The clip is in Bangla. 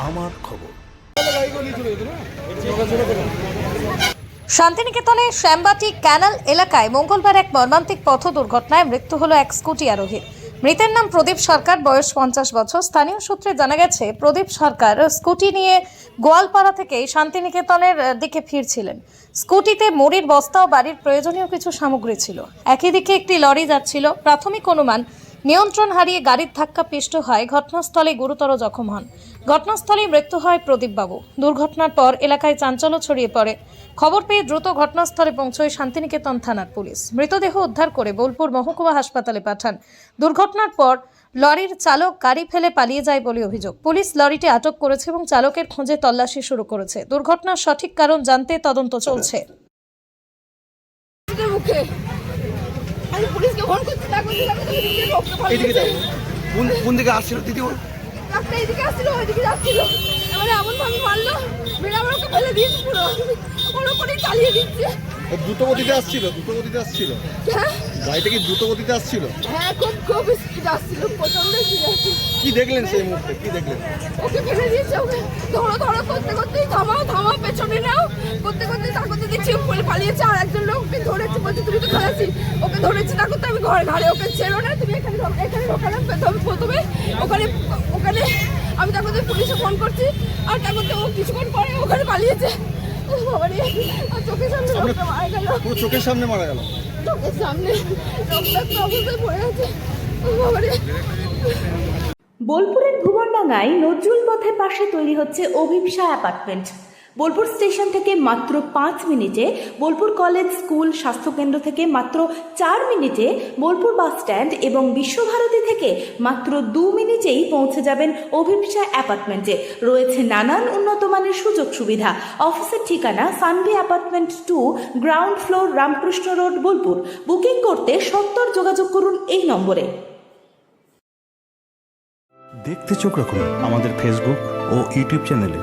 আমার খবর। শান্তিনিকেতনে শ্যামবাটি ক্যানাল এলাকায় মঙ্গলবার এক মর্মান্তিক পথ দুর্ঘটনায় মৃত্যু হলো এক স্কুটি আরোহীর। মৃতের নাম প্রদীপ সরকার, বয়স 50 বছর। স্থানীয় সূত্রে জানা গেছে, প্রদীপ সরকার স্কুটি নিয়ে গোয়ালপাড়া থেকে শান্তিনিকেতনের দিকে ফিরছিলেন। স্কুটিতে মুড়ির বস্তা ও বাড়ির প্রয়োজনীয় কিছু সামগ্রী ছিল। একই দিকে একটি লরি যাচ্ছিল। প্রাথমিক অনুমান, নিয়ন্ত্রণ হারিয়ে গাড়ির ধাক্কা পিষ্ট হয়। ঘটনাস্থলে গুরুতর জখম হন। ঘটনাস্থলেই মৃত্যু হয় প্রদীপবাবু। দুর্ঘটনার পর এলাকায় চাঞ্চল্য ছড়িয়ে পড়ে। খবর পেয়ে দ্রুত ঘটনাস্থলে পৌঁছয় শান্তিনিকেতন থানার পুলিশ। মৃতদেহ উদ্ধার করে বোলপুর মহকুমা হাসপাতালে পাঠান। দুর্ঘটনার পর লরির চালক গাড়ি ফেলে পালিয়ে যায় বলে অভিযোগ। পুলিশ লরিটি আটক করেছে এবং চালকের খোঁজে তল্লাশি শুরু করেছে। দুর্ঘটনার সঠিক কারণ জানতে তদন্ত চলছে। আমি পুলিশকে ফোন করছি, কোন দিকে আসছিল দিদি? একটা এদিকে আসছিল, ওইদিকে যাচ্ছিল। এবারে এমন ভাবে মারলো, মেরে আমার ওকে ফেলে দিয়েছে পুরো। ওর ওপরেই চালিয়ে দিচ্ছে। দ্রুত গতিতে আসছিল। হ্যাঁ গাড়িটা কি দ্রুত গতিতে আসছিল? হ্যাঁ, খুব স্পিড আসছিল, প্রচন্ড স্পিড আসছিল। কি দেখলেন সেই মুহূর্তে? ওকে ফেলে দিয়েছে। ওকে ধরো করতেই থামাও পেছনে নাও করতে তারপর দেখছি বলে পালিয়েছে। আর একজন লোককে ধরেছে, বলছে তুমি তো খালাসি। ওকে ধরেছি, তারপর তো আমি ঘাড়ে ওকে ছেড়ো না, তুমি এখানে ঢোকালাম প্রথমে। ওখানে আমি তারপর পুলিশে ফোন করছি। আর তারপর ও কিছুক্ষণ পরে ওখানে পালিয়েছে। চোখের সামনে মারা গেল। পুরো চোখের সামনে মারা গেল। চোখের সামনে রক্তাক্ত অবস্থায় পড়ে আছে। বাবারে। বোলপুরের ভুবনডাঙ্গায় নজরুল পথের পাশে তৈরি হচ্ছে অভিপ্সা অ্যাপার্টমেন্ট। বোলপুর স্টেশন থেকে মাত্র 5 মিনিটে, বোলপুর কলেজ, স্কুল, স্বাস্থ্যকেন্দ্র থেকে মাত্র 4 মিনিটে, বোলপুর বাস স্ট্যান্ড এবং বিশ্বভারতী থেকে মাত্র 2 মিনিটেই পৌঁছে যাবেন অভিপ্সা অ্যাপার্টমেন্টে। রয়েছে নানান উন্নত মানের সুযোগ সুবিধা। অফিসের ঠিকানা Sanvi apartment 2, ground floor, Ramakrishna road, Bolpur. Booking করতে সত্বর যোগাযোগ করুন এই নম্বরে। দেখতে চোখ রাখুন আমাদের ফেসবুক ও ইউটিউব চ্যানেলে।